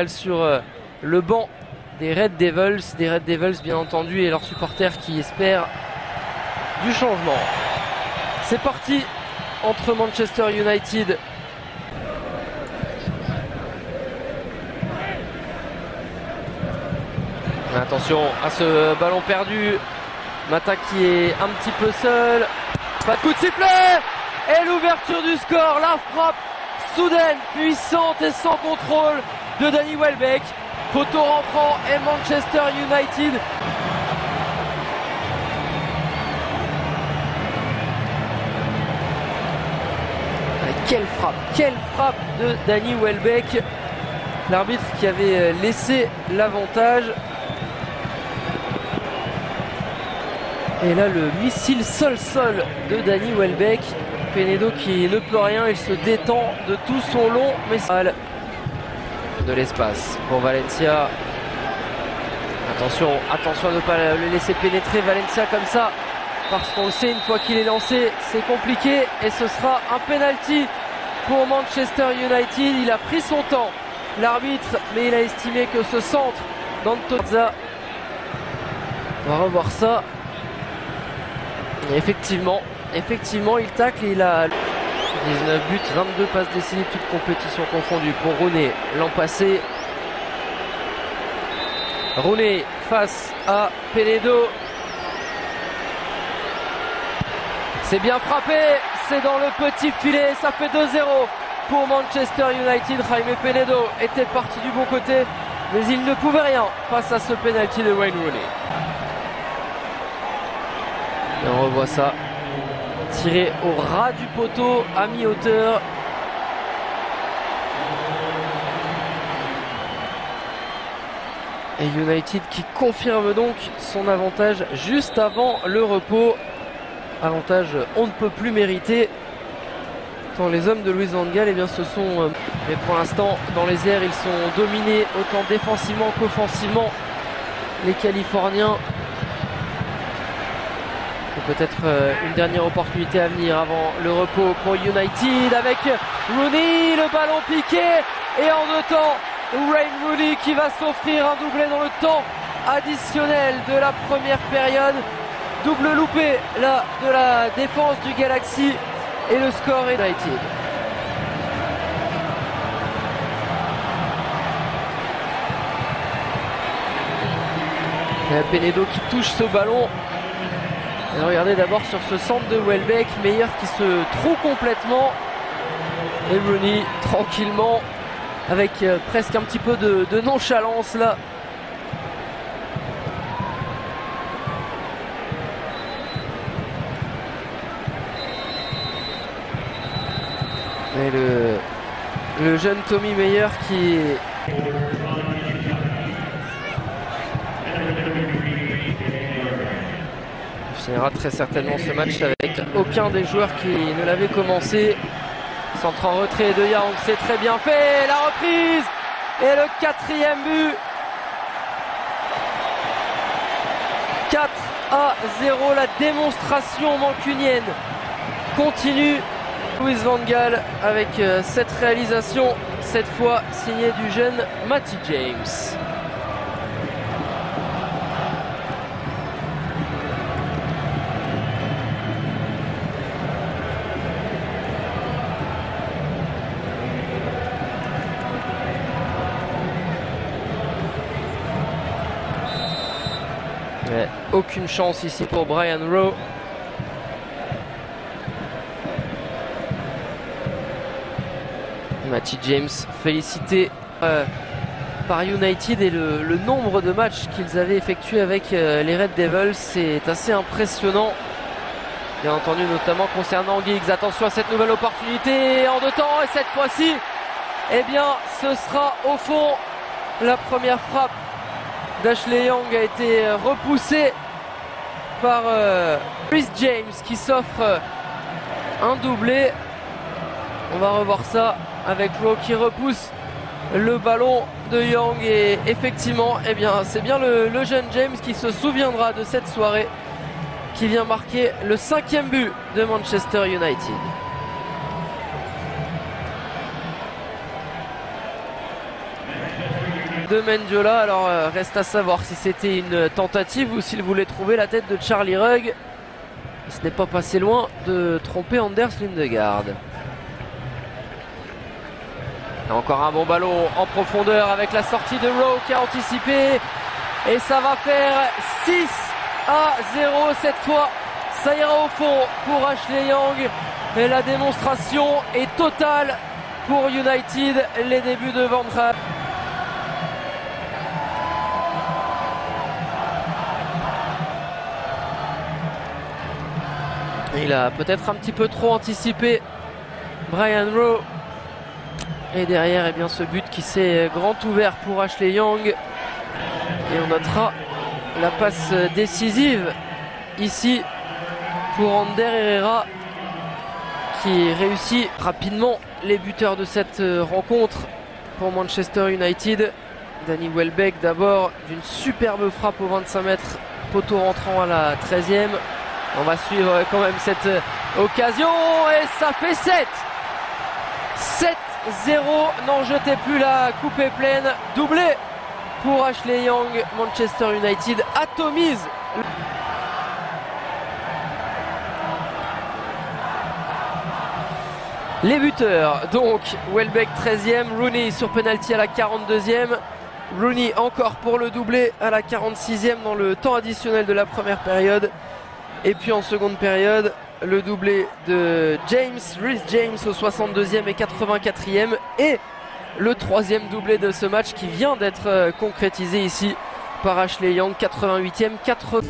Sur le banc des Red Devils bien entendu, et leurs supporters qui espèrent du changement. C'est parti entre Manchester United attention à ce ballon perdu. Mata qui est un petit peu seul, pas de coup de sifflet et l'ouverture du score, la frappe soudaine, puissante et sans contrôle de Danny Welbeck. Poteau rentrant et Manchester United. Quelle frappe de Danny Welbeck. L'arbitre qui avait laissé l'avantage. Et là le missile sol-sol de Danny Welbeck. Penedo qui ne peut rien, il se détend de tout son long message. De l'espace pour Valencia. Attention à ne pas le laisser pénétrer Valencia comme ça, parce qu'on le sait, une fois qu'il est lancé, c'est compliqué, et ce sera un penalty pour Manchester United. Il a pris son temps, l'arbitre, mais il a estimé que ce centre d'Antonza, on va revoir ça. Et effectivement, il tacle et il a 19 buts, 22 passes décisives, toutes compétitions confondues pour Rooney l'an passé. Rooney face à Penedo. C'est bien frappé, c'est dans le petit filet, ça fait 2-0 pour Manchester United. Jaime Penedo était parti du bon côté, mais il ne pouvait rien face à ce penalty de Wayne Rooney. Et on revoit ça. Tiré au ras du poteau à mi-hauteur. Et United qui confirme donc son avantage juste avant le repos. Avantage on ne peut plus mériter. Tant les hommes de Louis van Gaal, eh bien, ce sont, mais pour l'instant dans les airs ils sont dominés autant défensivement qu'offensivement, les Californiens. Peut-être une dernière opportunité à venir avant le repos pour United avec Rooney, le ballon piqué, et en deux temps Wayne Rooney qui va s'offrir un doublé dans le temps additionnel de la première période. Double loupé là de la défense du Galaxy, et le score est United. Penedo qui touche ce ballon. Et regardez d'abord sur ce centre de Welbeck, Meyer qui se trouve complètement, et Rooney tranquillement avec presque un petit peu de nonchalance là. Et le jeune Tommy Meyer qui finira très certainement ce match avec aucun des joueurs qui ne l'avait commencé. Centre en retrait de Young, c'est très bien fait, la reprise et le quatrième but. 4-0, la démonstration mancunienne continue. Louis van Gaal avec cette réalisation, cette fois signée du jeune Matty James. Mais aucune chance ici pour Brian Rowe. Matty James félicité par United, et le nombre de matchs qu'ils avaient effectué avec les Red Devils, c'est assez impressionnant. Bien entendu notamment concernant Giggs. Attention à cette nouvelle opportunité en deux temps, et cette fois-ci, eh bien ce sera au fond. La première frappe d'Ashley Young a été repoussée par Chris James qui s'offre un doublé. On va revoir ça avec Rowe qui repousse le ballon de Young, et effectivement, eh bien, c'est bien le jeune James qui se souviendra de cette soirée, qui vient marquer le 5e but de Manchester United. de Mendiola. Alors reste à savoir si c'était une tentative ou s'il voulait trouver la tête de Charlie Rugg. Ce n'est pas passé loin de tromper Anders Lindegaard. Et encore un bon ballon en profondeur avec la sortie de Rowe qui a anticipé. Et ça va faire 6-0 cette fois. Ça ira au fond pour Ashley Young. Et la démonstration est totale pour United. Les débuts de Van Gaal. Il a peut-être un petit peu trop anticipé Brian Rowe. Et derrière, eh bien, ce but qui s'est grand ouvert pour Ashley Young. Et on notera la passe décisive ici pour Ander Herrera qui réussit rapidement les buteurs de cette rencontre pour Manchester United. Danny Welbeck d'abord d'une superbe frappe au 25 mètres, poteau rentrant à la 13e. On va suivre quand même cette occasion et ça fait 7-0. N'en jetez plus, la coupe est pleine. Doublé pour Ashley Young. Manchester United atomise. Les buteurs, donc Welbeck 13e, Rooney sur penalty à la 42e. Rooney encore pour le doublé à la 46e dans le temps additionnel de la première période. Et puis en seconde période, le doublé de Reece James au 62e et 84e. Et le troisième doublé de ce match qui vient d'être concrétisé ici par Ashley Young, 88e, 80.